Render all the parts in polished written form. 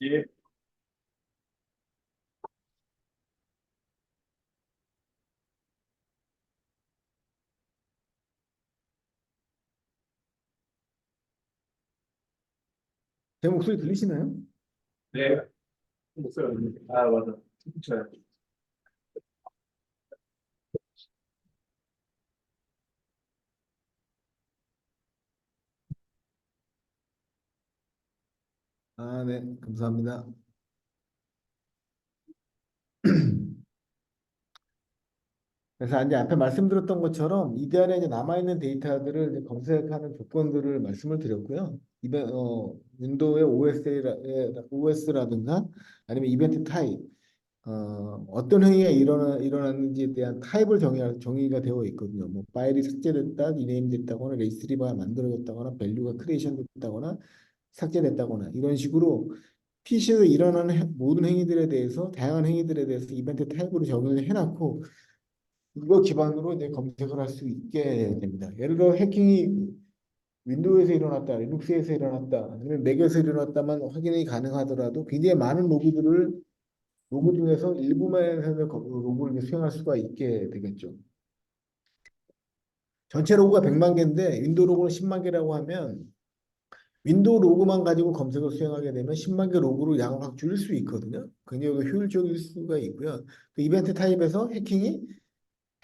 예. 제 목소리 들리시나요? 네. 목소리 아, 맞아. 저, 아, 네, 감사합니다. 그래서 이제 앞에 말씀드렸던 것처럼 이달에 이제 남아있는 데이터들을 이제 검색하는 조건들을 말씀을 드렸고요. 윈도우의 OS라든가 아니면 이벤트 타입, 어떤 행위가 일어났는지에 대한 타입을 정의가 되어 있거든요. 뭐 파일이 삭제됐다, 리네임됐다거나, 레이스리바가 만들어졌다거나, 밸류가 크리에이션 됐다거나, 삭제됐다거나 이런 식으로 PC에서 일어나는 모든 행위들에 대해서 다양한 행위들에 대해서 이벤트 타입으로 정의를 해놨고 이거 기반으로 이제 검색을 할 수 있게 됩니다. 예를 들어 해킹이 윈도우에서 일어났다, 리눅스에서 일어났다, 아니면 맥에서 일어났다만 확인이 가능하더라도 굉장히 많은 로그 중에서 일부만의 로그를 이제 수행할 수가 있게 되겠죠. 전체 로그가 100만 개인데 윈도우 로그는 10만 개라고 하면 윈도우 로그만 가지고 검색을 수행하게 되면 10만 개 로그로 양을 확 줄일 수 있거든요. 굉장히 효율적일 수가 있고요. 그 이벤트 타입에서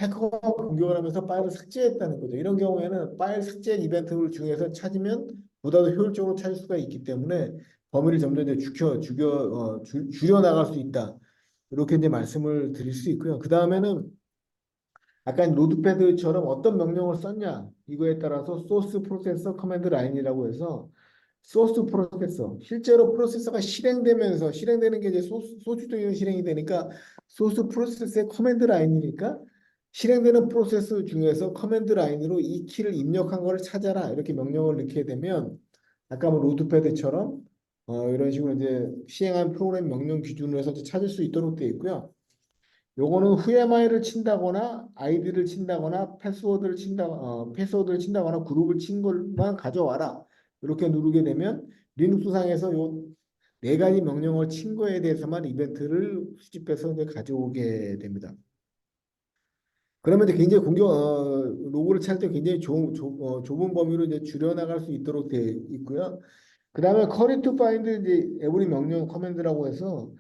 해커가 공격을 하면서 파일을 삭제했다는 거죠. 이런 경우에는 파일 삭제 이벤트를 중에서 찾으면 보다 더 효율적으로 찾을 수가 있기 때문에 범위를 점점 이제 줄여 나갈 수 있다. 이렇게 이제 말씀을 드릴 수 있고요. 그 다음에는 아까 노드패드처럼 어떤 명령을 썼냐 이거에 따라서 소스 프로세서 커맨드 라인이라고 해서 소스 프로세서 실제로 프로세서가 실행되는 게 이제 소수적인 실행이 되니까 소스 프로세서의 커맨드 라인이니까 실행되는 프로세스 중에서 커맨드 라인으로 이 키를 입력한 거를 찾아라 이렇게 명령을 넣게 되면 아까 뭐 노드패드처럼 이런 식으로 이제 시행한 프로그램 명령 기준으로 해서 이제 찾을 수 있도록 되어 있고요. 요거는 whoamI를 친다거나 아이디를 친다거나 패스워드를 친다거나 그룹을 친 것만 가져와라. 이렇게 누르게 되면 리눅스 상에서 요 네 가지 명령을 친 거에 대해서만 이벤트를 수집해서 이제 가져오게 됩니다. 그러면 이제 굉장히 로고를 찾을 때 굉장히 좁은 범위로 이제 줄여나갈 수 있도록 되어 있고요. 그 다음에 curry to find 이제 every 명령 커맨드라고 해서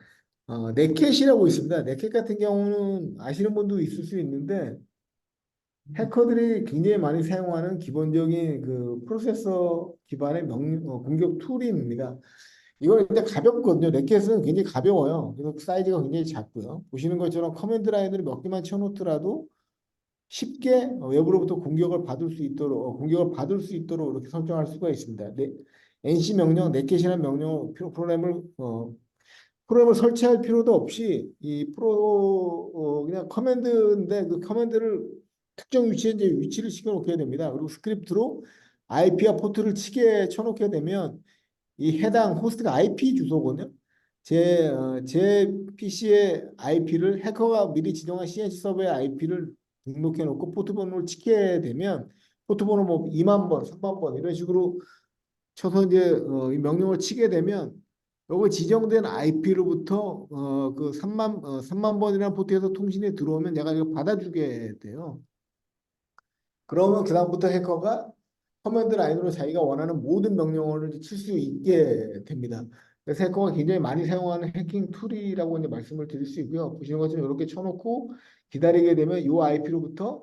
넷캣이라고 있습니다. 넷캣 같은 경우는 아시는 분도 있을 수 있는데 해커들이 굉장히 많이 사용하는 기본적인 그 프로세서 기반의 공격 툴입니다. 이건 일단 가볍거든요. 넷캣은 굉장히 가벼워요. 그래서 사이즈가 굉장히 작고요. 보시는 것처럼 커맨드 라인을 몇 개만 쳐놓더라도 쉽게 외부로부터 공격을 받을 수 있도록 이렇게 설정할 수가 있습니다. NC 명령, 넷캣이라는 명령 프로그램을 설치할 필요도 없이 그냥 커맨드인데 그 커맨드를 특정 위치에 이제 위치를 시켜놓게 됩니다. 그리고 스크립트로 IP와 포트를 치게 쳐놓게 되면 이 해당 호스트가 IP 주소거든요. 제 PC의 IP를 해커가 미리 지정한 CNC 서버의 IP를 등록해 놓고 포트 번호를 치게 되면 포트 번호 뭐 2만 번, 3만 번 이런 식으로 쳐서 이제 이 명령을 치게 되면 요거 지정된 IP로부터 그 3만 번이라는 포트에서 통신이 들어오면 얘가 이거 받아주게 돼요. 그러면 그다음부터 해커가 커맨드 라인으로 자기가 원하는 모든 명령어를 칠 수 있게 됩니다. 그래서 해커가 굉장히 많이 사용하는 해킹 툴이라고 이제 말씀을 드릴 수 있고요. 보시는 것처럼 이렇게 쳐놓고 기다리게 되면 이 IP로부터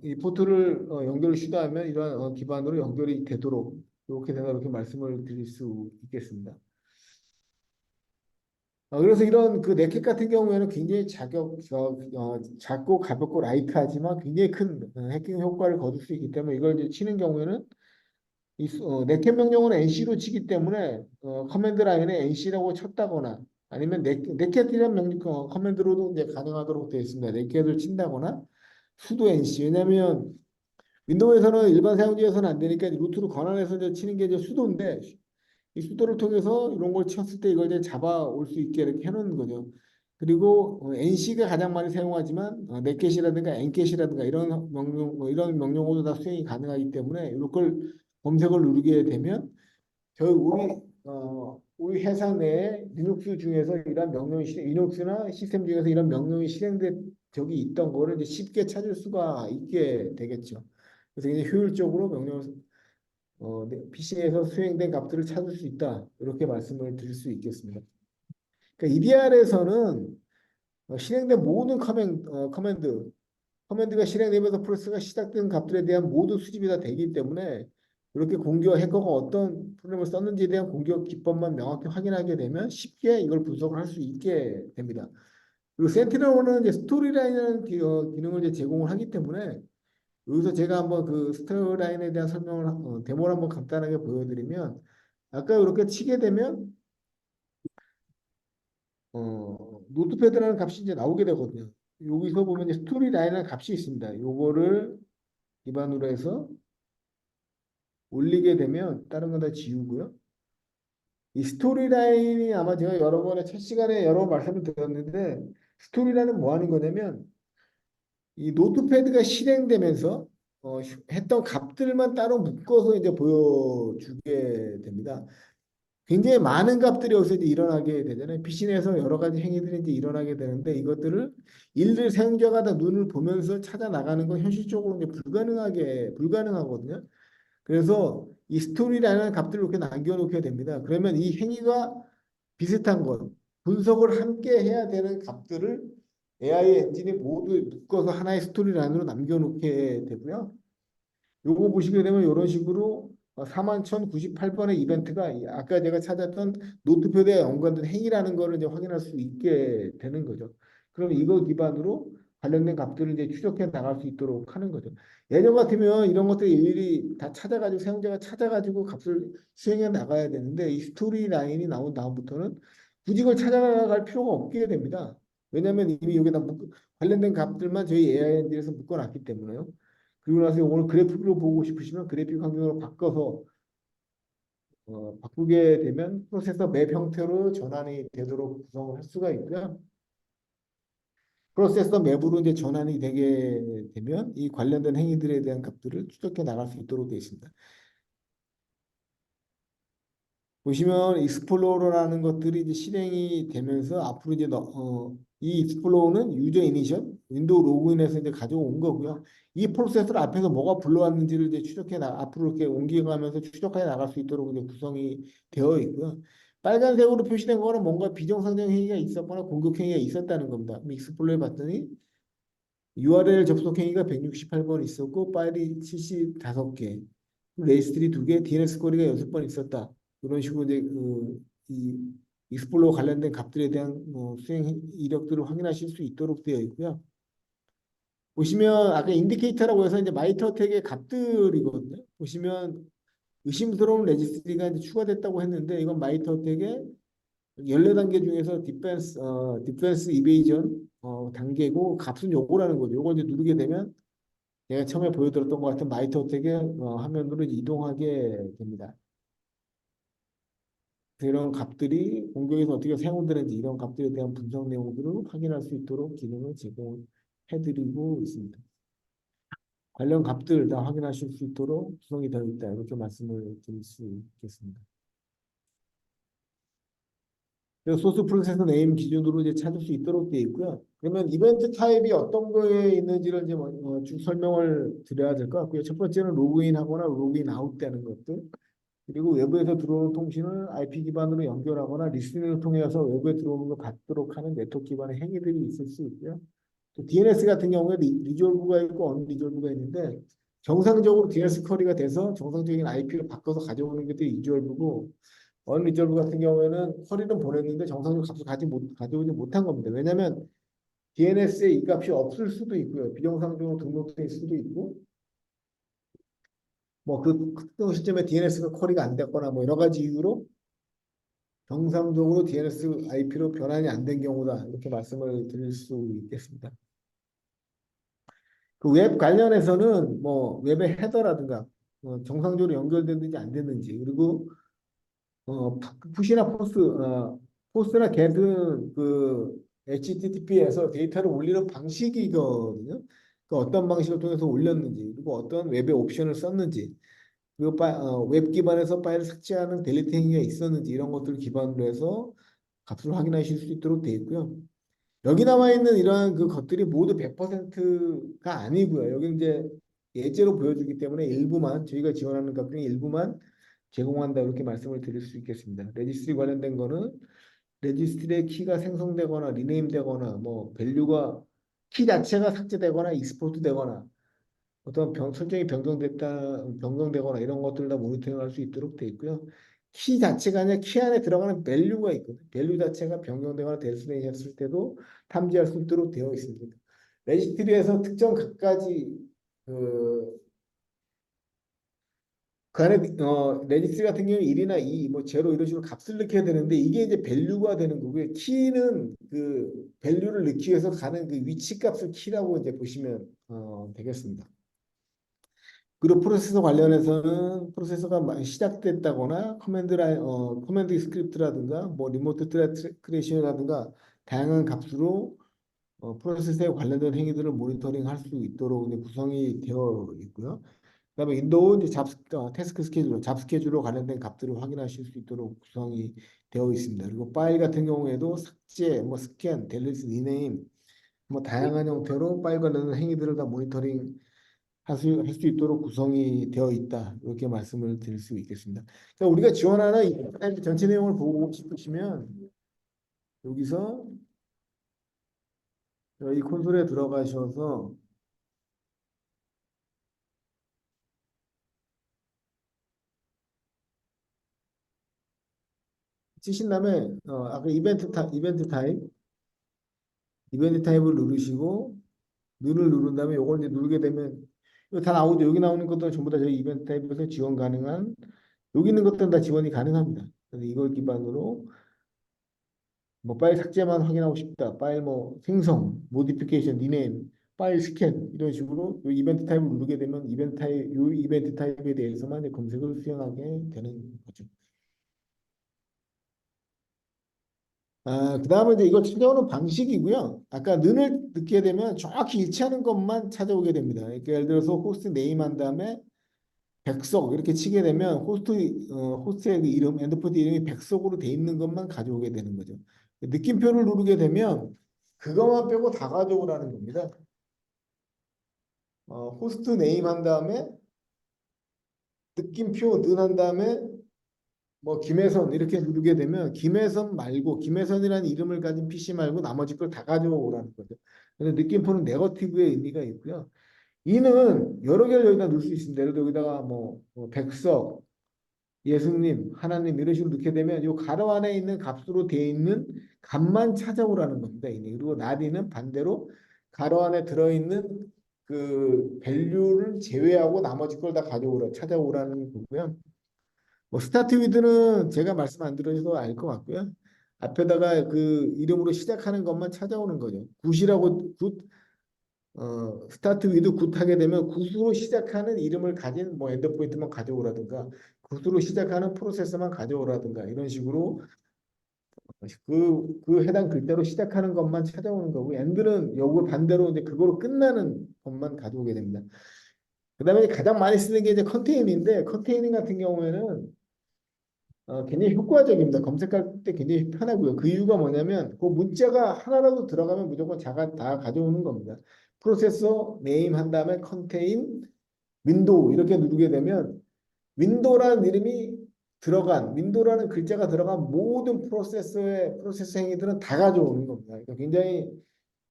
이 포트를 연결을 시도하면 이러한 기반으로 연결이 되도록 이렇게 된다 이렇게 말씀을 드릴 수 있겠습니다. 그래서 이런 그 네켓 같은 경우에는 굉장히 작고 가볍고 라이트하지만 굉장히 큰 해킹 효과를 거둘 수 있기 때문에 이걸 이제 치는 경우에는 네켓 명령은 NC로 치기 때문에 커맨드 라인에 NC라고 쳤다거나 아니면 네켓이라는 커맨드로도 이제 가능하도록 되어 있습니다. 네켓을 친다거나 수도 NC 왜냐하면 윈도우에서는 일반 사용자에서는 안 되니까 루트로 권한해서 이제 치는 게 이제 수도인데 이 수도를 통해서 이런 걸 쳤을 때 이걸 이제 잡아올 수 있게 이렇게 해놓는 거죠. 그리고 NC가 가장 많이 사용하지만 넷겟이라든가 엔겟이라든가 이런 명령어도 다 수행이 가능하기 때문에 이걸 검색을 누르게 되면 결국 우리 우리 회사 내에 리눅스 중에서 이런 명령이 리눅스나 시스템 중에서 이런 명령이 실행된 적이 있던 거를 이제 쉽게 찾을 수가 있게 되겠죠. 그래서 이제 효율적으로 명령을 PC에서 수행된 값들을 찾을 수 있다. 이렇게 말씀을 드릴 수 있겠습니다. 그러니까 EDR에서는 실행된 모든 커맨드가 실행되면서 프로세스가 시작된 값들에 대한 모든 수집이 다 되기 때문에 이렇게 해커가 어떤 프로그램을 썼는지에 대한 공격 기법만 명확히 확인하게 되면 쉽게 이걸 분석을 할 수 있게 됩니다. 그리고 센티널은 이제 스토리라인이라는 기능을 이제 제공을 하기 때문에 여기서 제가 한번 그 스토리라인에 대한 데모를 한번 간단하게 보여드리면 아까 이렇게 치게 되면 노트패드라는 값이 이제 나오게 되거든요. 여기서 보면 이제 스토리라인이라는 값이 있습니다. 요거를 기반으로 해서 올리게 되면 다른 건 다 지우고요. 이 스토리라인이 아마 제가 여러 번에 첫 시간에 여러 번 말씀을 드렸는데 스토리라인은 뭐 하는 거냐면 이 노트패드가 실행되면서 했던 값들만 따로 묶어서 이제 보여주게 됩니다. 굉장히 많은 값들이 여기서 이제 일어나게 되잖아요. PC 내에서 여러 가지 행위들이 이제 일어나게 되는데 이것들을 일일 사용자가 다 눈을 보면서 찾아 나가는 건 현실적으로 이제 불가능하거든요. 그래서 이 스토리라는 값들을 이렇게 남겨놓게 됩니다. 그러면 이 행위가 비슷한 것, 분석을 함께 해야 되는 값들을 AI 엔진이 모두 묶어서 하나의 스토리라인으로 남겨놓게 되고요. 요거 보시게 되면 이런 식으로 41,098번의 이벤트가 아까 제가 찾았던 노트표에 연관된 행위라는 거를 이제 확인할 수 있게 되는 거죠. 그럼 이거 기반으로 관련된 값들을 이제 추적해 나갈 수 있도록 하는 거죠. 예전 같으면 이런 것들 일일이 다 찾아가지고 사용자가 찾아가지고 값을 수행해 나가야 되는데 이 스토리 라인이 나온 다음부터는 굳이 그걸 찾아갈 필요가 없게 됩니다. 왜냐하면 이미 여기다 관련된 값들만 저희 AI 엔진에서 묶어놨기 때문에요. 그리고 나서 오늘 그래픽으로 보고 싶으시면 그래픽 환경으로 바꿔서 바꾸게 되면 프로세서 맵 형태로 전환이 되도록 구성을 할 수가 있고요. 프로세서 맵으로 이제 전환이 되게 되면 이 관련된 행위들에 대한 값들을 추적해 나갈 수 있도록 되어 있습니다. 보시면 익스플로러라는 것들이 이제 실행이 되면서 앞으로 이제 이 익스플로러는 유저 이니셜 윈도우 로그인해서 이제 가져온 거고요. 이 프로세스를 앞에서 뭐가 불러왔는지를 이제 앞으로 이렇게 옮겨가면서 추적해 나갈 수 있도록 이제 구성이 되어 있고요. 빨간색으로 표시된 거는 뭔가 비정상적 행위가 있었거나 공격 행위가 있었다는 겁니다. 익스플로러에 봤더니 URL 접속 행위가 168번 있었고 파일이 75개, 레지스트리 2개, DNS 거리가 6번 있었다. 이런 식으로 이제 이 익스플로어 관련된 값들에 대한 수행 이력들을 확인하실 수 있도록 되어 있고요. 보시면 아까 인디케이터라고 해서 이제 마이터텍의 값들이거든요. 보시면 의심스러운 레지스트리가 이제 추가됐다고 했는데 이건 마이터텍의 14단계 중에서 디펜스 이베이전 단계고 값은 요거라는 거죠. 요걸 이제 누르게 되면 제가 처음에 보여드렸던 것 같은 마이터텍의 화면으로 이동하게 됩니다. 이런 값들이 공격에서 어떻게 사용되는지 이런 값들에 대한 분석 내용들을 확인할 수 있도록 기능을 제공해드리고 있습니다. 관련 값들 다 확인하실 수 있도록 구성이 되어 있다. 이렇게 말씀을 드릴 수 있겠습니다. 그래서 소스 프로세서 네임 기준으로 이제 찾을 수 있도록 되어 있고요. 그러면 이벤트 타입이 어떤 거에 있는지를 이제 쭉 설명을 드려야 될 것 같고요. 첫 번째는 로그인하거나 로그인 아웃되는 것들. 그리고 외부에서 들어오는 통신을 IP 기반으로 연결하거나 리스닝을 통해서 외부에 들어오는 걸 받도록 하는 네트워크 기반의 행위들이 있을 수 있고요. 또 DNS 같은 경우에 리졸브가 있고 언리졸브가 있는데 정상적으로 DNS 커리가 돼서 정상적인 IP를 바꿔서 가져오는 게 리졸브고 언리졸브 같은 경우에는 커리는 보냈는데 정상적으로 값을 가져오지 못한 겁니다. 왜냐하면 DNS에 이 값이 없을 수도 있고요. 비정상적으로 등록될 수도 있고 뭐 그 특정 시점에 DNS가 커리가 안 됐거나 뭐 여러 가지 이유로 정상적으로 DNS IP로 변환이 안 된 경우다. 이렇게 말씀을 드릴 수 있겠습니다. 그 웹 관련해서는 뭐 웹의 헤더라든가 정상적으로 연결됐는지 안 됐는지 그리고 푸시나 포스트나 get은 그 HTTP에서 데이터를 올리는 방식이거든요. 그 어떤 방식을 통해서 올렸는지 그리고 어떤 웹의 옵션을 썼는지 그리고 웹 기반에서 파일을 삭제하는 델리트 행위가 있었는지 이런 것들을 기반으로 해서 값을 확인하실 수 있도록 되어 있고요. 여기 나와 있는 이러한 그 것들이 모두 100%가 아니고요. 여기 이제 예제로 보여주기 때문에 일부만 저희가 지원하는 것 중에 일부만 제공한다 이렇게 말씀을 드릴 수 있겠습니다. 레지스트리 관련된 거는 레지스트리의 키가 생성되거나 리네임되거나 뭐 밸류가 키 자체가 삭제되거나 익스포트 되거나 어떤 설정이 변경되거나 이런 것들을 다 모니터링할 수 있도록 되어 있고요. 키 자체가 아니라 키 안에 들어가는 밸류가 있거든요. 밸류 자체가 변경되거나 대수되었을 때도 탐지할 수 있도록 되어 있습니다. 레지스트리에서 특정 각가지 그, 그 안에 레지스트리 같은 경우는 1이나 2, 뭐 제로 이런 식으로 값을 넣게 되는데 이게 이제 밸류가 되는 거고요. 키는 그 밸류를 넣기 위해서 가는 그 위치 값을 키라고 이제 보시면 되겠습니다. 그리고 프로세서 관련해서는 프로세서가 시작됐다거나 커맨드 스크립트라든가 뭐 리모트 크리에이션이라든가 다양한 값으로 프로세서에 관련된 행위들을 모니터링 할 수 있도록 이제 구성이 되어 있고요. 그다음에 윈도우 이제 태스크 스케줄러, 잡 스케줄로 관련된 값들을 확인하실 수 있도록 구성이 되어 있습니다. 그리고 파일 같은 경우에도 삭제, 뭐 스캔, 델리트, 리네임, 뭐 다양한 형태로 파일 관련된 행위들을 다 모니터링 할 수 있도록 구성이 되어 있다. 이렇게 말씀을 드릴 수 있겠습니다. 그러니까 우리가 지원하는 이 전체 내용을 보고 싶으시면 여기서 이 콘솔에 들어가셔서 치신 다음에 아까 이벤트 타입을 누르시고 눈을 누른 다음에 요걸 이제 누르게 되면 이거 다 나오죠. 여기 나오는 것들은 전부 다 저희 이벤트 타입에서 지원 가능한 여기 있는 것들은 다 지원이 가능합니다. 그래서 이걸 기반으로 뭐 파일 삭제만 확인하고 싶다. 파일 뭐 생성, 모디피케이션, 리네임, 파일 스캔 이런 식으로 요 이벤트 타입을 누르게 되면 요 이벤트 타입에 대해서만 이제 검색을 수행하게 되는 거죠. 그다음에 이제 이걸 찾아오는 방식이고요. 아까 는을 넣게 되면 정확히 일치하는 것만 찾아오게 됩니다. 그러니까 예를 들어서 호스트 네임 한 다음에 백석 이렇게 치게 되면 호스트의 그 이름, 엔드포트 이름이 백석으로 돼 있는 것만 가져오게 되는 거죠. 느낌표를 누르게 되면 그것만 빼고 다 가져오라는 겁니다. 호스트 네임 한 다음에 느낌표 는 한 다음에 뭐 김혜선 이렇게 누르게 되면 김혜선 말고 김혜선이라는 이름을 가진 PC 말고 나머지 걸 다 가져오라는 거죠. 그래서 느낌표는 네거티브의 의미가 있고요. 이는 여러 개를 여기다 넣을 수 있습니다. 예를 들어 여기다가 뭐 백석, 예수님, 하나님 이런 식으로 넣게 되면 이 가로 안에 있는 값으로 되어 있는 값만 찾아오라는 겁니다. 그리고 나디는 반대로 가로 안에 들어있는 그 밸류를 제외하고 나머지 걸 다 찾아오라는 거고요. 뭐 스타트 위드는 제가 말씀 안 드려도 알 것 같고요. 앞에다가 그 이름으로 시작하는 것만 찾아오는 거죠. 굿이라고 스타트 위드 굿 하게 되면 굿으로 시작하는 이름을 가진 뭐 엔드포인트만 가져오라든가 굿으로 시작하는 프로세서만 가져오라든가 이런 식으로 그 해당 글자로 시작하는 것만 찾아오는 거고 엔드는 요거 반대로 이제 그거로 끝나는 것만 가져오게 됩니다. 그다음에 가장 많이 쓰는 게 이제 컨테이너인데 컨테이너 같은 경우에는 굉장히 효과적입니다. 검색할 때 굉장히 편하고요. 그 이유가 뭐냐면 그 문자가 하나라도 들어가면 무조건 다 가져오는 겁니다. 프로세서 네임 한 다음에 컨테인 윈도우 이렇게 누르게 되면 윈도우라는 이름이 윈도우라는 글자가 들어간 모든 프로세서 행위들은 다 가져오는 겁니다. 그러니까 굉장히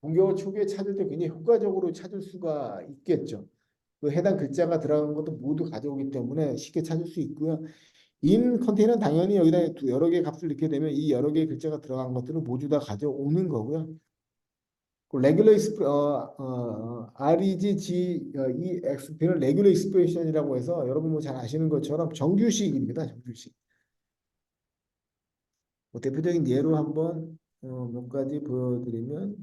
공격을 초기에 찾을 때 굉장히 효과적으로 찾을 수가 있겠죠. 그 해당 글자가 들어간 것도 모두 가져오기 때문에 쉽게 찾을 수 있고요. 인 컨테이너는 당연히 여기다 여러 개의 값을 넣게 되면 이 여러 개의 글자가 들어간 것들은 모두 다 가져오는 거고요. 그 레귤러 REGGEXP는 레귤러 익스프레션이라고 해서 여러분 뭐 잘 아시는 것처럼 정규식입니다. 정규식. 뭐 대표적인 예로 한번 몇 가지 보여드리면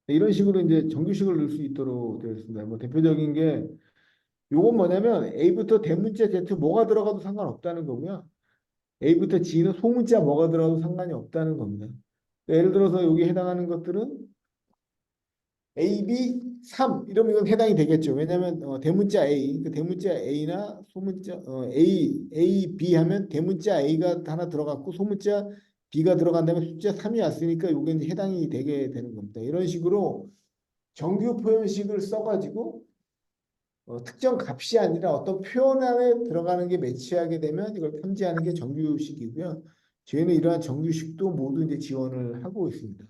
이런 식으로 이제 정규식을 넣을 수 있도록 되어 있습니다. 뭐 대표적인 게 요건 뭐냐면 A부터 대문자 Z 뭐가 들어가도 상관없다는 거고요. A부터 G는 소문자 뭐가 들어가도 상관이 없다는 겁니다. 예를 들어서 여기 해당하는 것들은 A, B, 3 이러면 이건 해당이 되겠죠. 왜냐하면 대문자 A, 그 대문자 A나 소문자 A, B 하면 대문자 A가 하나 들어갔고 소문자 B가 들어간다면 숫자 3이 왔으니까 이게 이제 해당이 되게 되는 겁니다. 이런 식으로 정규 표현식을 써가지고 특정 값이 아니라 어떤 표현 안에 들어가는 게 매치하게 되면 이걸 편지하는 게 정규식이고요. 저희는 이러한 정규식도 모두 이제 지원을 하고 있습니다.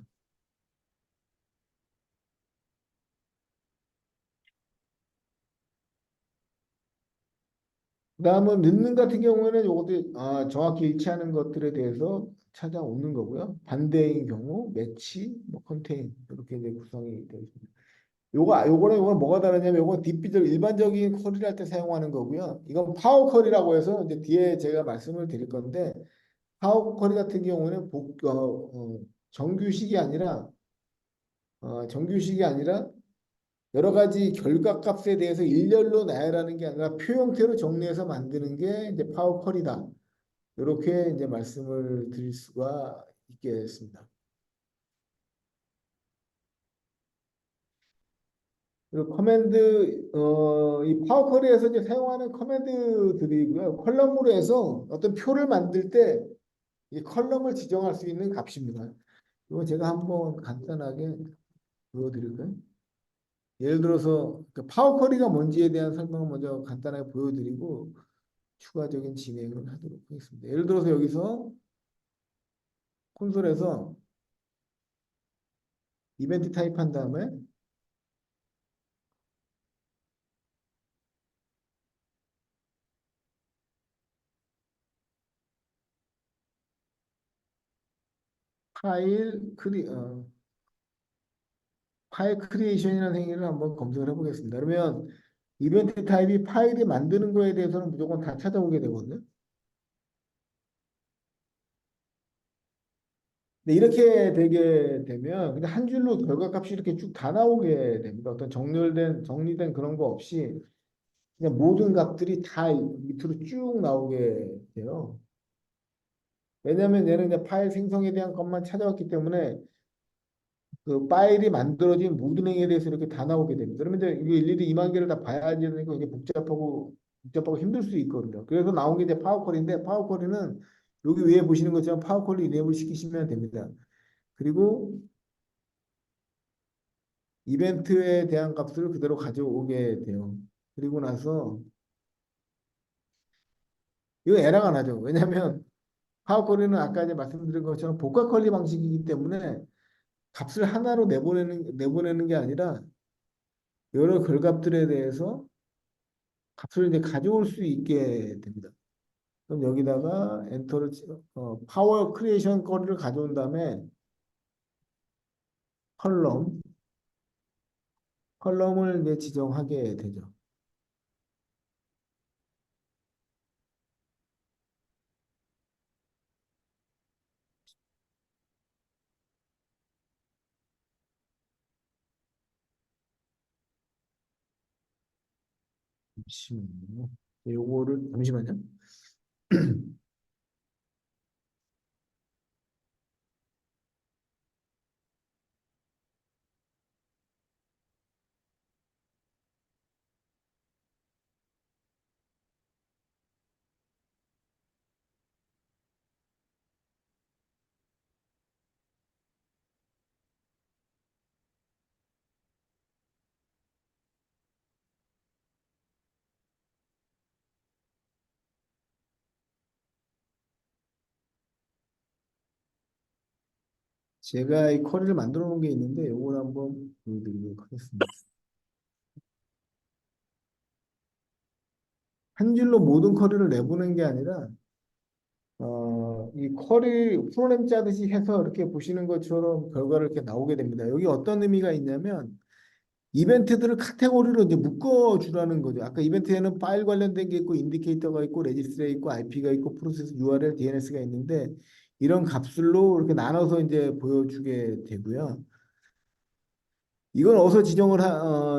그다음은 넣는 같은 경우에는 요것도 정확히 일치하는 것들에 대해서 찾아오는 거고요. 반대인 경우 매치, 뭐 컨테인 이렇게 이제 구성이 되어 있습니다. 요거는 뭐가 다르냐면 요건 딥비들 일반적인 쿼리를 할 때 사용하는 거고요. 이건 파워 쿼리라고 해서 이제 뒤에 제가 말씀을 드릴 건데 파워 쿼리 같은 경우는 정규식이 아니라 여러 가지 결과값에 대해서 일렬로 나열하는 게 아니라 표 형태로 정리해서 만드는 게 이제 파워 쿼리다. 이렇게 이제 말씀을 드릴 수가 있겠습니다. 그리고 이 파워 쿼리에서 이제 사용하는 커맨드들이고요. 컬럼으로 해서 어떤 표를 만들 때 이 컬럼을 지정할 수 있는 값입니다. 이거 제가 한번 간단하게 보여드릴까요? 예를 들어서 그 파워 쿼리가 뭔지에 대한 설명을 먼저 간단하게 보여드리고 추가적인 진행을 하도록 하겠습니다. 예를 들어서 여기서 콘솔에서 이벤트 타입한 다음에 파일 크리 파일 크리에이션이라는 행위를 한번 검색을 해보겠습니다. 그러면 이벤트 타입이 파일이 만드는 거에 대해서는 무조건 다 찾아오게 되거든요. 근데 이렇게 되게 되면 그냥 한 줄로 결과값이 이렇게 쭉 다 나오게 됩니다. 어떤 정리된 그런 거 없이 그냥 모든 값들이 다 밑으로 쭉 나오게 돼요. 왜냐하면 얘는 이제 파일 생성에 대한 것만 찾아왔기 때문에 그 파일이 만들어진 모든 행위에 대해서 이렇게 다 나오게 됩니다. 그러면 이제 이게 일일이 2만 개를 다 봐야 되니까 이게 복잡하고 힘들 수 있거든요. 그래서 나온 게 이제 파워쿼리인데 파워쿼리는 여기 위에 보시는 것처럼 파워쿼리 이네이블 시키시면 됩니다. 그리고 이벤트에 대한 값을 그대로 가져오게 돼요. 그리고 나서 이거 에러가 나죠. 왜냐하면 파워쿼리는 아까 이제 말씀드린 것처럼 복합 퀄리 방식이기 때문에 값을 하나로 내보내는 게 아니라 여러 결값들에 대해서 값을 이제 가져올 수 있게 됩니다. 그럼 여기다가 파워 크리에이션 거리를 가져온 다음에 컬럼, 컬럼을 이제 지정하게 되죠. 잠시만요. 요거를 잠시만요. 제가 이 쿼리를 만들어 놓은 게 있는데 요걸 한번 보여드리도록 하겠습니다. 한 줄로 모든 쿼리를 내보낸 게 아니라 이 쿼리 프로그램 짜듯이 해서 이렇게 보시는 것처럼 결과를 이렇게 나오게 됩니다. 여기 어떤 의미가 있냐면 이벤트들을 카테고리로 이제 묶어주라는 거죠. 아까 이벤트에는 파일 관련된 게 있고, 인디케이터가 있고, 레지스트가 있고, IP가 있고, 프로세스 URL, DNS가 있는데, 이런 값들로 이렇게 나눠서 이제 보여주게 되고요. 이건 어디서 지정을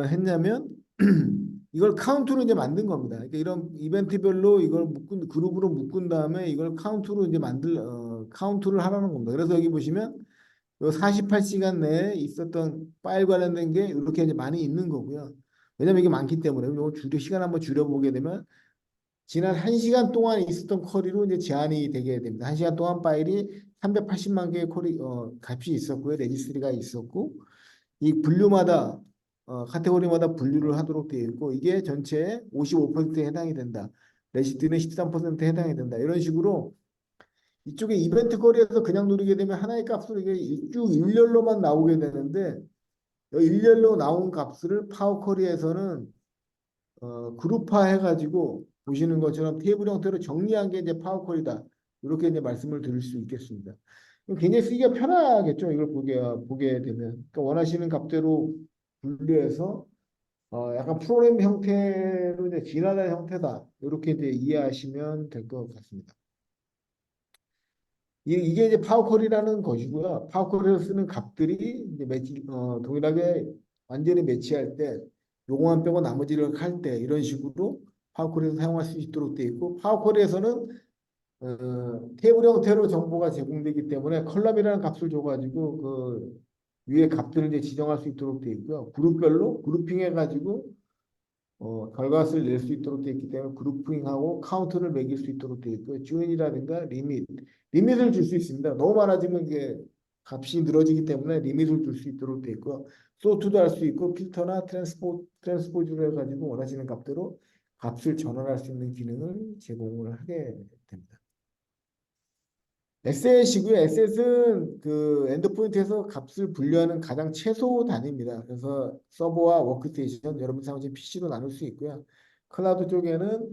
했냐면, 이걸 카운트로 이제 만든 겁니다. 그러니까 이런 이벤트별로 이걸 묶은 그룹으로 묶은 다음에 이걸 카운트로 이제 카운트를 하라는 겁니다. 그래서 여기 보시면 요 48시간 내에 있었던 파일 관련된 게 이렇게 이제 많이 있는 거고요. 왜냐면 이게 많기 때문에 이거 시간 한번 줄여보게 되면 지난 1시간 동안 있었던 쿼리로 이제 제한이 되게 됩니다. 1시간 동안 파일이 380만 개의 값이 있었고요. 레지스트리가 있었고 이 분류마다 카테고리마다 분류를 하도록 되어 있고 이게 전체의 55%에 해당이 된다. 레시피는 13%에 해당이 된다. 이런 식으로 이쪽에 이벤트 거리에서 그냥 누르게 되면 하나의 값으로 이게 쭉 일렬로만 나오게 되는데 이 일렬로 나온 값을 파워 쿼리에서는 그룹화 해가지고 보시는 것처럼 테이블 형태로 정리한 게 이제 파워 쿼리다. 이렇게 이제 말씀을 드릴 수 있겠습니다. 굉장히 쓰기가 편하겠죠. 이걸 보게 되면. 그러니까 원하시는 값대로 분류해서 약간 프로그램 형태로 이제 진화된 형태다. 이렇게 이제 이해하시면 될 것 같습니다. 이게 이제 파워퀄이라는 것이고요. 파워퀄에서 쓰는 값들이 이제 동일하게 완전히 매치할 때 요거만 빼고 나머지를 할 때 이런 식으로 파워퀄에서 사용할 수 있도록 되어 있고 파워퀄에서는 테이블 형태로 정보가 제공되기 때문에 컬럼이라는 값을 줘가지고 그 위에 값들을 이제 지정할 수 있도록 되어 있고요. 그룹별로 그룹핑해가지고 결과값을 낼 수 있도록 되어 있기 때문에 그룹핑하고 카운트를 매길 수 있도록 되어 있고요. 주인이라든가 리밋을 줄 수 있습니다. 너무 많아지면 이게 값이 늘어지기 때문에 리밋을 줄 수 있도록 되어 있고요. 소트도 할 수 있고 필터나 트랜스포즈를 해가지고 원하시는 값대로 값을 전환할 수 있는 기능을 제공을 하게 됩니다. SS이고요. SS는 그 엔드포인트에서 값을 분류하는 가장 최소 단위입니다. 그래서 서버와 워크스테이션, 여러분 사용하시는 PC로 나눌 수 있고요. 클라우드 쪽에는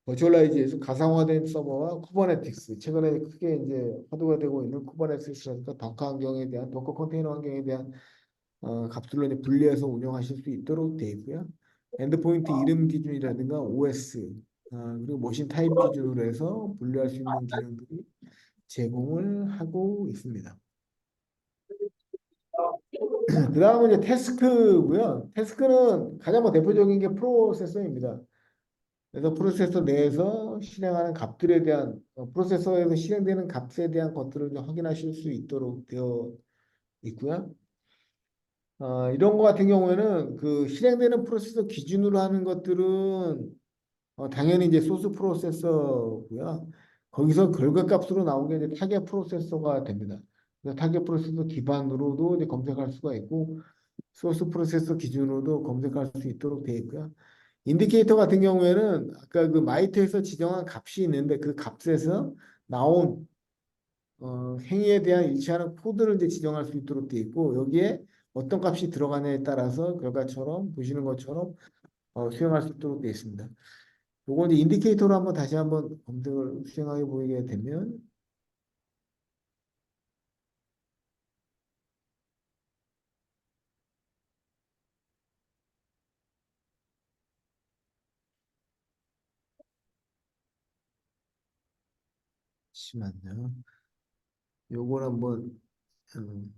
버추얼라이즈에서 가상화된 서버와 쿠버네티스, 최근에 크게 이제 화두가 되고 있는 쿠버네티스라든가 도커 컨테이너 환경에 대한 값들로 이제 분리해서 운영하실 수 있도록 되어 있고요. 엔드포인트 이름 기준이라든가 OS, 그리고 머신 타입 기준으로 해서 분류할 수 있는 기능들이 제공을 하고 있습니다. 그 다음은 이제 태스크고요. 태스크는 가장 대표적인 게 프로세서입니다. 그래서 프로세서 내에서 실행하는 값들에 대한 프로세서에서 실행되는 값에 대한 것들을 확인하실 수 있도록 되어 있고요. 이런 거 같은 경우에는 그 실행되는 프로세서 기준으로 하는 것들은 당연히 이제 소스 프로세서고요. 거기서 결과값으로 나온 게 이제 타겟 프로세서가 됩니다. 그래서 타겟 프로세서 기반으로도 이제 검색할 수가 있고 소스 프로세서 기준으로도 검색할 수 있도록 되어 있고요. 인디케이터 같은 경우에는 아까 그 마이터에서 지정한 값이 있는데 그 값에서 나온 행위에 대한 일치하는 코드를 이제 지정할 수 있도록 되어 있고 여기에 어떤 값이 들어가냐에 따라서 결과처럼 보시는 것처럼 수행할 수 있도록 되어 있습니다. 요거 이제 인디케이터로 한번 다시 한번 검색을 수행하게 보이게 되면 잠시만요. 요걸 한번 음,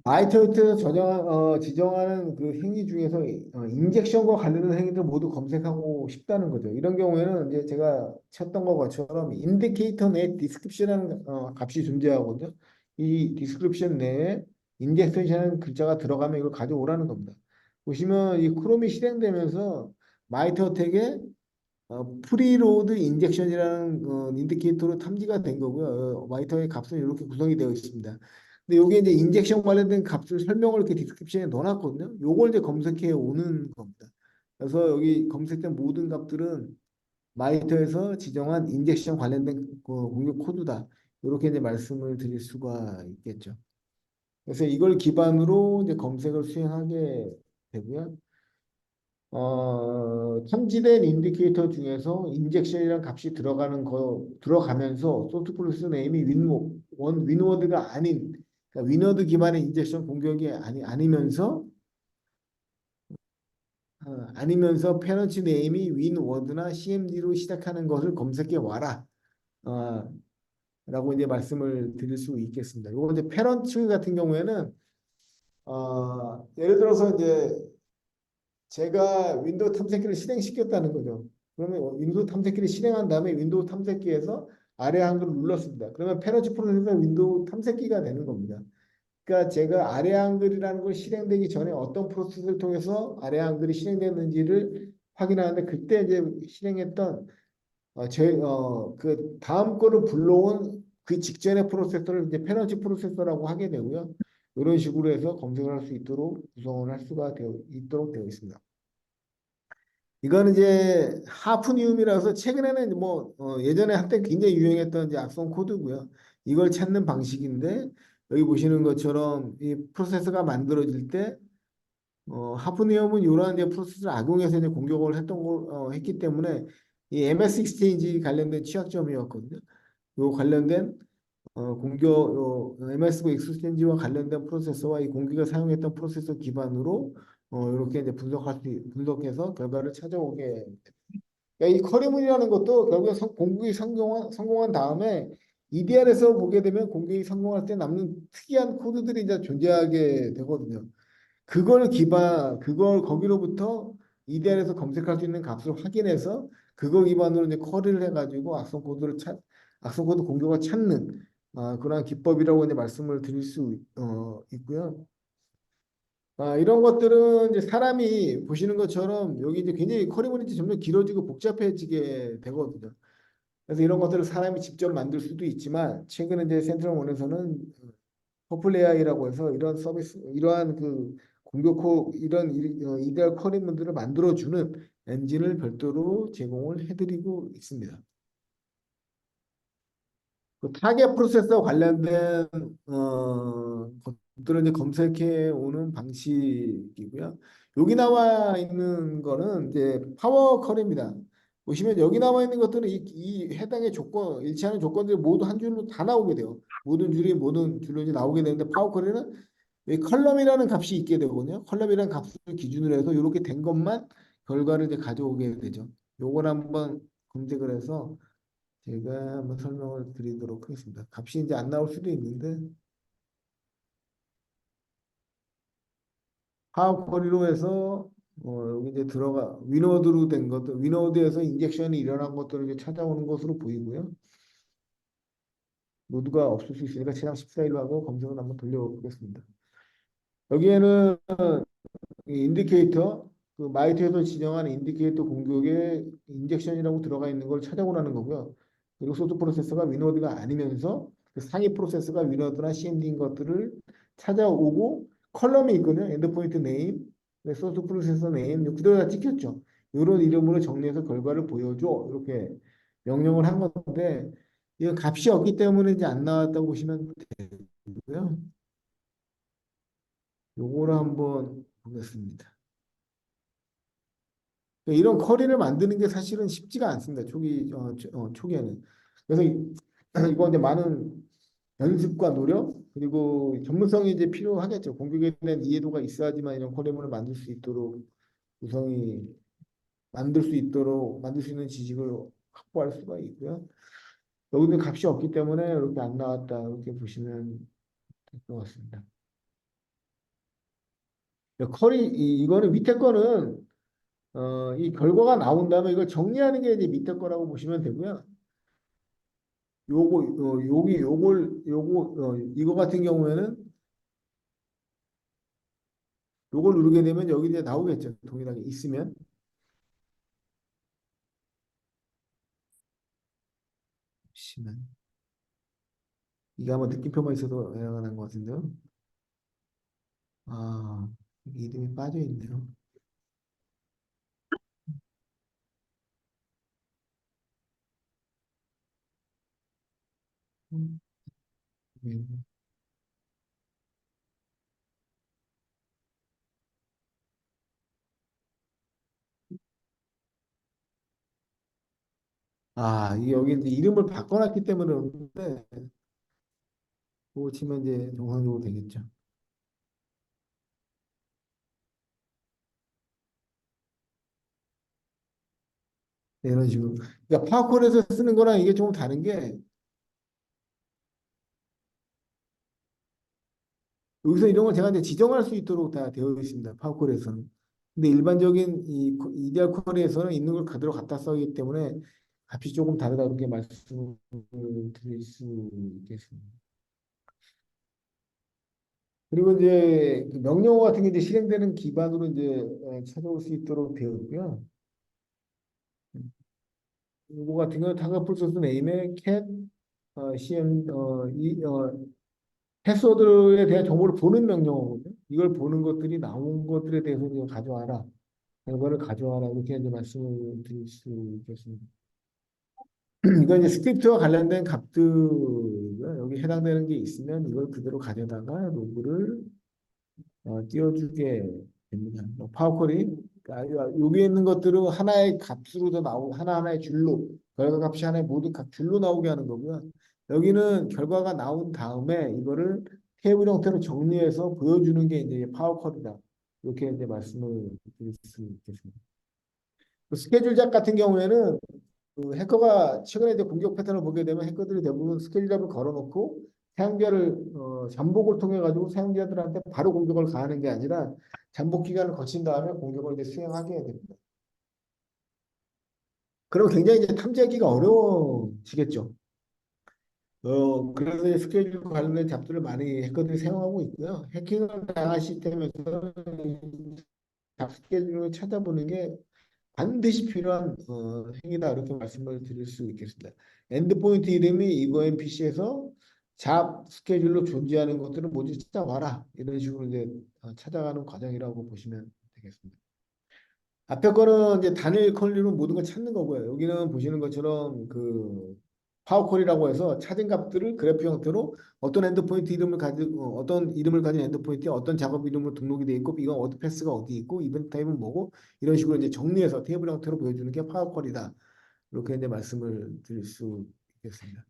아이템에서 지정하는 그 행위 중에서 인젝션과 관련된 행위들 모두 검색하고 싶다는 거죠. 이런 경우에는 이제 제가 쳤던 것처럼 인디케이터 내 디스크립션이라는 값이 존재하거든요. 이 디스크립션 내에 인젝션이라는 글자가 들어가면 이걸 가져오라는 겁니다. 보시면 이 크롬이 실행되면서 마이터텍에 프리로드 인젝션이라는 인디케이터로 탐지가 된 거고요. 마이터의 값은 이렇게 구성이 되어 있습니다. 근데 이게 이제 인젝션 관련된 값을 설명을 이렇게 디스크립션에 넣어놨거든요. 요걸 이제 검색해 오는 겁니다. 그래서 여기 검색된 모든 값들은 마이터에서 지정한 인젝션 관련된 그 공격 코드다. 이렇게 이제 말씀을 드릴 수가 있겠죠. 그래서 이걸 기반으로 이제 검색을 수행하게 되고요. 탐지된 인디케이터 중에서 인젝션이라는 값이 들어가면서 소스 프로세스 네임이 윈워드가 아닌 그러니까 윈워드 기반의 인젝션 공격이 아니면서 아니면서 페런치 네임이 윈워드나 CMD로 시작하는 것을 검색해 와라. 어, 라고 이제 말씀을 드릴 수 있겠습니다. 요거 이제 페런츠 같은 경우에는 예를 들어서 이제 제가 윈도우 탐색기를 실행시켰다는 거죠. 그러면 윈도우 탐색기를 실행한 다음에 윈도우 탐색기에서 아래 한글을 눌렀습니다. 그러면 페런치 프로세서가 윈도우 탐색기가 되는 겁니다. 그러니까 제가 아래 한글이라는 걸 실행되기 전에 어떤 프로세스를 통해서 아래 한글이 실행됐는지를 확인하는데 그때 이제 실행했던 그 다음 거를 불러온 그 직전의 프로세서를 이제 페런치 프로세서라고 하게 되고요. 이런 식으로 해서 검색을 할 수 있도록 구성을 할 수가 있도록 되어 있습니다. 이거는 이제 하프니움이라서 최근에는 뭐 예전에 한때 굉장히 유행했던 이제 악성 코드고요. 이걸 찾는 방식인데 여기 보시는 것처럼 이 프로세스가 만들어질 때 하프니움은 이러한 이제 프로세스를 악용해서 이제 공격을 했기 때문에 이 MS 익스체인지 관련된 취약점이었거든요. 요 관련된 MS 익스체인지와 관련된 프로세서와 이 공기가 사용했던 프로세서 기반으로 이렇게 이제 분석해서 결과를 찾아오게. 그러니까 이 커리문이라는 것도 결국에 공격이 성공한 다음에 EDR에서 보게 되면 공격이 성공할 때 남는 특이한 코드들이 이제 존재하게 되거든요. 그걸 거기로부터 EDR에서 검색할 수 있는 값을 확인해서 그거 기반으로 이제 커리를 해가지고 악성 코드 공격을 찾는 그러한 기법이라고 이제 말씀을 드릴 수 있고요. 이런 것들은 이제 사람이 보시는 것처럼 여기 이제 굉장히 커리문이 점점 길어지고 복잡해지게 되거든요. 그래서 이런 것들을 사람이 직접 만들 수도 있지만 최근에 이제 센트럴원에서는 퍼플 AI라고 해서 이런 서비스, 이러한 그 공격호 이런 이데al 커리문들을 만들어주는 엔진을 별도로 제공을 해드리고 있습니다. 그 타겟 프로세서 관련된 것들을 이제 검색해 오는 방식이고요. 여기 나와 있는 거는 이제 파워 컬입니다. 보시면 여기 나와 있는 것들은 이 해당의 일치하는 조건들이 모두 한 줄로 다 나오게 돼요. 모든 줄로 이제 나오게 되는데 파워 컬에는 이 컬럼이라는 값이 있게 되거든요. 컬럼이라는 값을 기준으로 해서 이렇게 된 것만 결과를 이제 가져오게 되죠. 요걸 한번 검색을 해서 제가 한번 설명을 드리도록 하겠습니다. 값이 이제 안 나올 수도 있는데 파워 쿼리로 해서 여기 이제 위노드로 된 것들, 위노드에서 인젝션이 일어난 것들을 이제 찾아오는 것으로 보이고요. 노드가 없을 수 있으니까 최장 14일로 하고 검색을 한번 돌려보겠습니다. 여기에는 이 인디케이터, 그 마이트에서 지정한 인디케이터 공격에 인젝션이라고 들어가 있는 걸 찾아오라는 거고요. 그리고 소스 프로세서가 위너드가 아니면서 그 상위 프로세서가 위너드나 CMD인 것들을 찾아오고 컬럼이 있거든요. 엔드포인트 네임, 소스 프로세서 네임, 그대로 다 찍혔죠. 이런 이름으로 정리해서 결과를 보여줘. 이렇게 명령을 한 건데 이건 값이 없기 때문에 이제 안 나왔다고 보시면 되고요. 요거를 한번 보겠습니다. 이런 커리를 만드는 게 사실은 쉽지가 않습니다. 초기에는. 그래서 이거 이제 많은 연습과 노력 그리고 전문성이 이제 필요하겠죠. 공격에 대한 이해도가 있어야지만 이런 커리문을 구성이 만들 수 있는 지식을 확보할 수가 있고요. 여기도 값이 없기 때문에 이렇게 안 나왔다 이렇게 보시면 될 것 같습니다. 이거는 밑에 거는 이 결과가 나온 다음에 이걸 정리하는 게 이제 밑에 거라고 보시면 되고요. 이거 같은 경우에는 요걸 누르게 되면 여기 이제 나오겠죠. 동일하게 있으면. 보시면. 이게 아마 느낌표만 있어도 에러가 난 것 같은데요. 아, 이름이 빠져 있네요. 음, 네. 이게 여기 이제 이름을 바꿔놨기 때문에 그런데, 그거 치면 이제 정상적으로 되겠죠. 네, 이런 식으로. 그러니까 파워콜에서 쓰는 거랑 이게 조금 다른 게 여기서 이런 걸 제가 이제 지정할 수 있도록 다 되어 있습니다. 파워콜에서는. 근데 일반적인 이 EDR 쿼리에서는 있는 걸 그대로 갖다 써기 때문에 값이 조금 다르다 이렇게 말씀을 드릴 수 있겠습니다. 그리고 이제 그 명령어 같은 게 이제 실행되는 기반으로 이제 찾아올 수 있도록 되어 있고요. 이거 같은 경우는 타겟 프로세스 네임에 cat, cm, 패스워드에 대한 정보를 보는 명령어거든요. 이걸 보는 것들이 나온 것들에 대해서 이제 가져와라. 결과를 가져와라. 이렇게 이제 말씀을 드릴 수 있겠습니다. 이건 이제 스크립트와 관련된 값들이고요. 여기 해당되는 게 있으면 이걸 그대로 가져다가 로그를 띄워주게 됩니다. 뭐 파워쿼리, 그러니까 여기 있는 것들은 하나의 값으로 도 나오고 하나하나의 줄로 결과 값이 하나의 모든 값 줄로 나오게 하는 거고요. 여기는 결과가 나온 다음에 이거를 테이블 형태로 정리해서 보여주는 게 이제 파워쿼리다. 이렇게 이제 말씀을 드릴 수 있겠습니다. 그 스케줄잡 같은 경우에는 그 해커가 최근에 이제 공격 패턴을 보게 되면 해커들이 대부분 스케줄잡을 걸어놓고 사용자를 잠복을 통해 가지고 사용자들한테 바로 공격을 가하는 게 아니라 잠복 기간을 거친 다음에 공격을 이제 수행하게 됩니다. 그럼 굉장히 이제 탐지하기가 어려워지겠죠. 그래서 이제 스케줄 관련된 잡들을 많이 해커들이 사용하고 있고요. 해킹을 당한 시스템에서 잡 스케줄을 찾아보는 게 반드시 필요한 행위다 이렇게 말씀을 드릴 수 있겠습니다. 엔드포인트 이름이 이거 PC에서 잡 스케줄로 존재하는 것들을 모두 찾아와라 이런 식으로 이제 찾아가는 과정이라고 보시면 되겠습니다. 앞에 거는 이제 단일 컬리로 모든 걸 찾는 거고요. 여기는 보시는 것처럼 그 파워콜이라고 해서 찾은 값들을 그래프 형태로 어떤 엔드포인트 이름을 가지고 어떤 이름을 가진 엔드포인트에 어떤 작업 이름으로 등록이 돼 있고 이건 어디 패스가 어디 있고 이벤트 타입은 뭐고 이런 식으로 이제 정리해서 테이블 형태로 보여주는 게 파워콜이다. 이렇게 이제 말씀을 드릴 수 있겠습니다.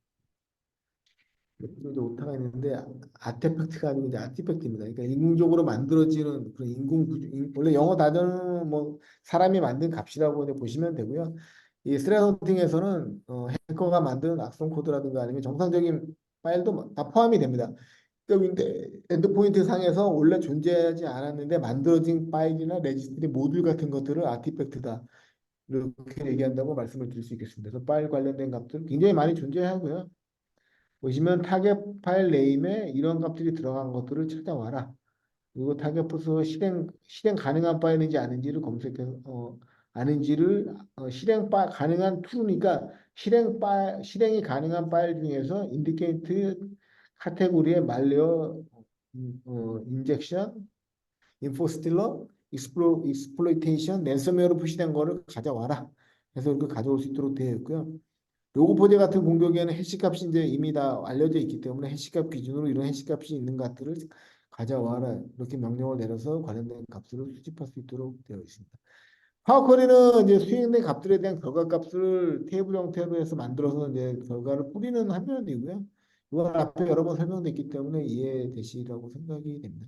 이제 오타가 있는데 아테팩트가 아니고 이제 아티팩트입니다. 그러니까 인공적으로 만들어지는 그런 원래 영어 단어는 뭐 사람이 만든 값이라고 이제 보시면 되고요. 이 스레hunting에서는 해커가 만든 악성 코드라든가 아니면 정상적인 파일도 다 포함이 됩니다. 그러니까 엔드포인트 상에서 원래 존재하지 않았는데 만들어진 파일이나 레지스트리 모듈 같은 것들을 아티팩트다. 이렇게 얘기한다고 말씀을 드릴 수 있겠습니다. 그래서 파일 관련된 값들 굉장히 많이 존재하고요. 보시면 타겟 파일 네임에 이런 값들이 들어간 것들을 찾아와라. 그리고 타겟 프로세서 실행 가능한 파일인지 아닌지를 검색해서 아닌지를 가능한 툴이니까 실행이 가능한 파일 중에서 인디케이트 카테고리에 말레어 인젝션 인포스틸러 익스플로이테이션 랜섬웨어로 표시된 거를 가져와라. 그래서 이렇게 가져올 수 있도록 되어 있고요. 로그포즈 같은 공격에는 해시값이 이제 이미 다 알려져 있기 때문에 해시값 기준으로 이런 해시값이 있는 값들을 가져와라 이렇게 명령을 내려서 관련된 값들을 수집할 수 있도록 되어 있습니다. 파워쿼리는 이제 수행된 값들에 대한 결과값을 테이블 형태로 해서 만들어서 이제 결과를 뿌리는 화면이고요. 이건 앞에 여러 번 설명됐기 때문에 이해되시라고 생각이 됩니다.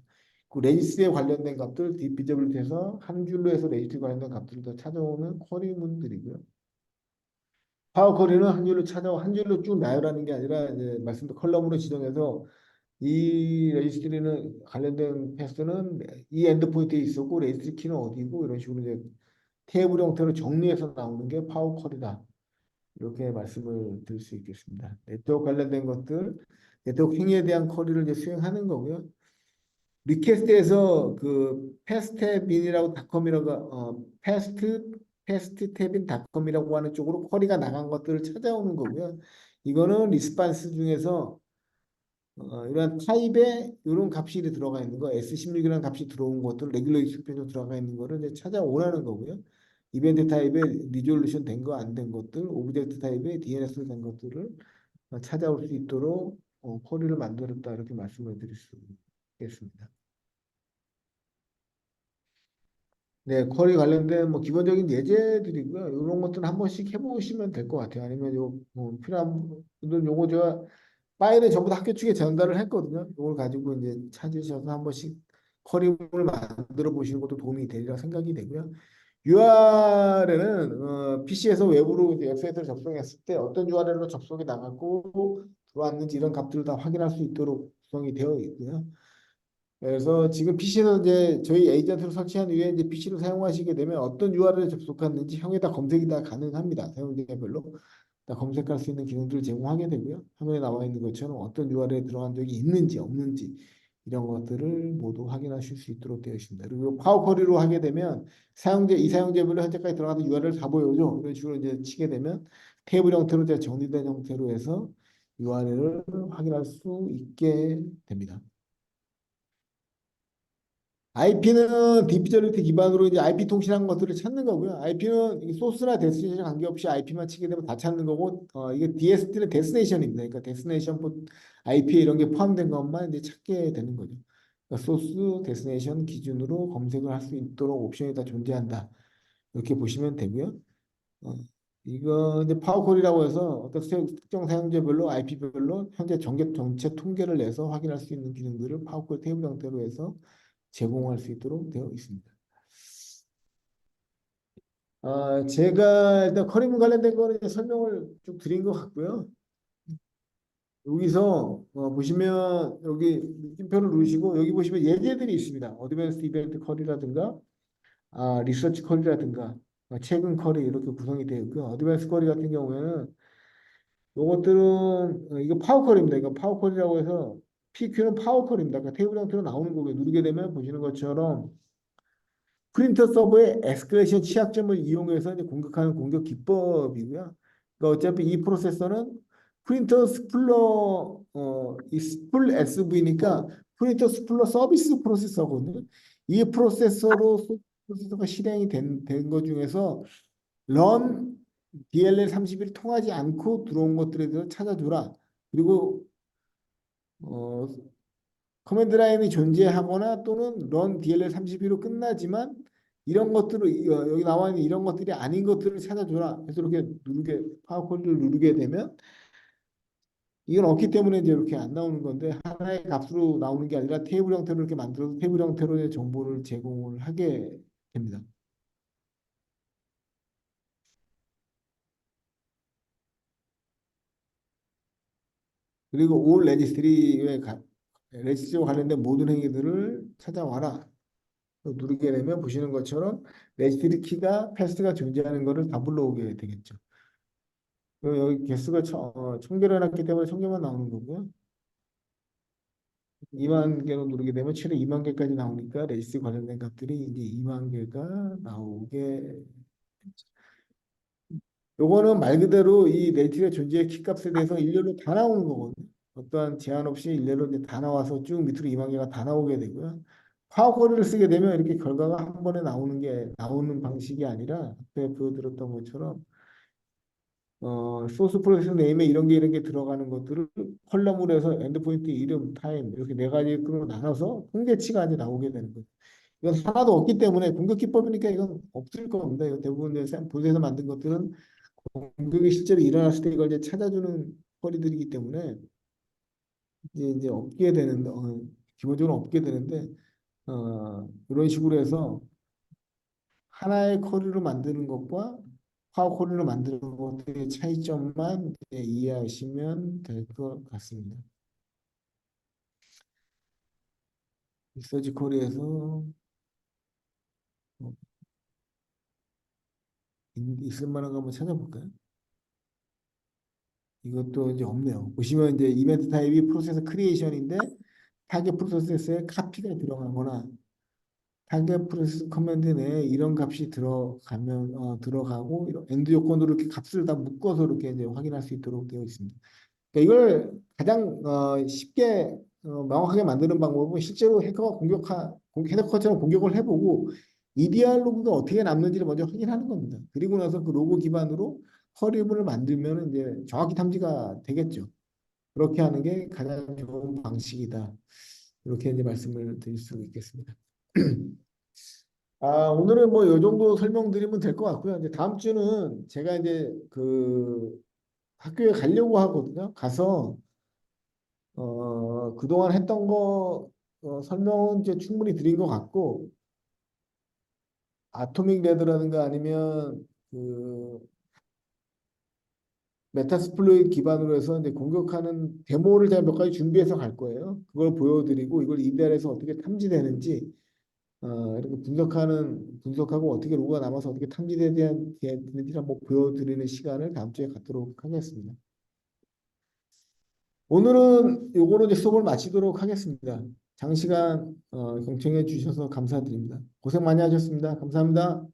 그 레지스트에 관련된 값들 디비저블리티에서 한 줄로 해서 레지스트 관련된 값들을 더 찾아오는 쿼리문들이고요. 파워쿼리는 한 줄로 찾아와 한 줄로 쭉 나열하는 게 아니라 이제 말씀드린 컬럼으로 지정해서 이 레지스트리는 관련된 패스는 이 엔드포인트에 있었고 레지스트리 키는 어디고 이런 식으로 이제 테이블 형태로 정리해서 나오는 게 파워쿼리다. 이렇게 말씀을 드릴 수 있겠습니다. 네트워크 관련된 것들, 네트워크 행위에 대한 쿼리를 이제 수행하는 거고요. 리퀘스트에서 그 패스트탭인이라고 닷컴이라고 패스트탭인 닷컴이라고 하는 쪽으로 쿼리가 나간 것들을 찾아오는 거고요. 이거는 리스판스 중에서 이런 타입에 이런 값이 들어가 있는 거, S16이라는 값이 들어온 것들, 레귤러 익스펜으로 들어가 있는 거를 이제 찾아오라는 거고요. 이벤트 타입에 리졸루션 된 거, 안 된 것들, 오브젝트 타입에 DNS로 된 것들을 찾아올 수 있도록 쿼리를 만들었다 이렇게 말씀을 드릴 수 있겠습니다. 네, 쿼리 관련된 뭐 기본적인 예제들이고요. 이런 것들은 한 번씩 해보시면 될 것 같아요. 아니면 필요한 분들 요거 제가 파일은 전부 다 학교 측에 전달을 했거든요. 이걸 가지고 이제 찾으셔서 한 번씩 쿼리를 만들어 보시는 것도 도움이 되리라 생각이 되고요. URL은 PC에서 외부로 이제 웹사이트를 접속했을 때 어떤 URL로 접속이 나갔고 들어왔는지 이런 값들을 다 확인할 수 있도록 구성이 되어 있고요. 그래서 지금 PC에서 이제 저희 에이전트를 설치한 이후에 이제 PC를 사용하시게 되면 어떤 URL에 접속했는지 형에 다 검색이 다 가능합니다. 사용자별로 다 검색할 수 있는 기능들을 제공하게 되고요. 화면에 나와 있는 것처럼 어떤 URL에 들어간 적이 있는지 없는지 이런 것들을 모두 확인하실 수 있도록 되어 있습니다. 그리고 파워 쿼리로 하게 되면 이 사용자별로 현재까지 들어가는 URL 다 보여줘. 이런 식으로 이제 치게 되면 테이블 형태로 이제 정리된 형태로 해서 URL을 확인할 수 있게 됩니다. IP는 DP저리티 기반으로 이제 IP 통신한 것들을 찾는 거고요. IP는 소스나 데스티네이션 관계없이 IP만 치게 되면 다 찾는 거고, 이게 DST는 데스티네이션입니다. 그러니까 데스티네이션 IP 이런 게 포함된 것만 이제 찾게 되는 거죠. 그러니까 소스, 데스티네이션 기준으로 검색을 할 수 있도록 옵션이 다 존재한다. 이렇게 보시면 되고요. 어, 이거 이제 파워콜이라고 해서 어떤 특정 사용자별로 IP별로 현재 전체 통계를 내서 확인할 수 있는 기능들을 파워콜 테이블 형태로 해서 제공할 수 있도록 되어 있습니다. 제가 일단 커리문 관련된 거는 이제 설명을 쭉 드린 것 같고요. 여기서 보시면 여기 느낌표를 누르시고 여기 보시면 예제들이 있습니다. 어드밴스드 이벤트 커리라든가 리서치 커리라든가 최근 커리 이렇게 구성이 되어 있고요. 어드밴스 커리 같은 경우에는 요것들은 이거 파워 컬입니다. 이거 파워 컬이라고 해서 PQ는 파워 컬입니다. 그러니까 테이블 형태로 나오는 거고요. 누르게 되면 보시는 것처럼 프린터 서버의 에스컬레이션 취약점을 이용해서 이제 공격하는 공격 기법이고요. 그러니까 어차피 이 프로세서는 프린터 스플러 이 스플 SV니까 프린터 스플러 서비스 프로세서거든요. 이 프로세서가 실행이 된 것 중에서 런 DLL 31이 통하지 않고 들어온 것들에 대해서 찾아줘라. 그리고 어, 커맨드 라인이 존재하거나 또는 런 DLL 32로 끝나지만 이런 것들을 여기 나와 있는 이런 것들이 아닌 것들을 찾아줘라. 그래서 이렇게 파워콜을 누르게 되면 이건 없기 때문에 이제 이렇게 안 나오는 건데 하나의 값으로 나오는 게 아니라 테이블 형태로 이렇게 만들어서 테이블 형태로의 정보를 제공을 하게 됩니다. 그리고 올 레지스트리와 관련된 모든 행위들을 찾아와라. 누르게 되면 보시는 것처럼 레지스트리 키가 패스가 존재하는 것을 다 불러오게 되겠죠. 그리고 여기 개수가 1000개로 해놨기 때문에 1000개만 나오는 거고요. 2만 개로 누르게 되면 최대 2만 개까지 나오니까 레지스트리 관련된 값들이 이제 2만 개가 나오게. 요거는 말 그대로 이 레지스트리의 존재의 키값에 대해서 일렬로 다 나오는 거거든요. 어떠한 제한 없이 일렬로 이제 다 나와서 쭉 밑으로 2만 개가 다 나오게 되고요. 파워 쿼리를 쓰게 되면 이렇게 결과가 한 번에 나오는 방식이 아니라 앞에 보여드렸던 것처럼 소스 프로세스 네임에 이런 게 들어가는 것들을 컬럼으로 해서 엔드포인트 이름, 타임 이렇게 네 가지로 나눠서 통계치가 이제 나오게 되는 거죠. 이건 하나도 없기 때문에 공격 기법이니까 이건 없을 겁니다. 이거 대부분 본에서 만든 것들은 공격이 실제로 일어났을 때 이걸 이제 찾아주는 쿼리들이기 때문에 이제 없게 되는데 기본적으로 없게 되는데 이런 식으로 해서 하나의 쿼리로 만드는 것과 파워 쿼리로 만드는 것의 차이점만 이해하시면 될 것 같습니다. 리서치 쿼리에서 뭐 있을 만한 거 한번 찾아볼까요? 이것도 이제 없네요. 보시면 이제 이벤트 타입이 프로세서 크리에이션인데 타겟 프로세스에 카피가 들어가거나 타겟 프로세스 커맨드 내에 이런 값이 들어가고 이런 엔드 요건으로 이렇게 값을 다 묶어서 이렇게 이제 확인할 수 있도록 되어 있습니다. 그러니까 이걸 가장 쉽게 명확하게 만드는 방법은 실제로 해커처럼 공격을 해보고 EDR 로그가 어떻게 남는지를 먼저 확인하는 겁니다. 그리고 나서 그 로그 기반으로 커리블을 만들면 이제 정확히 탐지가 되겠죠. 그렇게 하는 게 가장 좋은 방식이다. 이렇게 이제 말씀을 드릴 수 있겠습니다. 오늘은 뭐 이 정도 설명드리면 될 것 같고요. 이제 다음 주는 제가 이제 그 학교에 가려고 하거든요. 가서 그동안 했던 거 설명은 이제 충분히 드린 것 같고 아토믹 레드라든가 아니면 그 메타스플로이드 기반으로 해서 이제 공격하는 데모를 제가 몇 가지 준비해서 갈 거예요. 그걸 보여드리고 이걸 이달에서 어떻게 탐지되는지 이렇게 분석하고 어떻게 로그가 남아서 어떻게 되는지 한번 보여드리는 시간을 다음 주에 갖도록 하겠습니다. 오늘은 요거로 이제 수업을 마치도록 하겠습니다. 장시간 경청해 주셔서 감사드립니다. 고생 많이 하셨습니다. 감사합니다.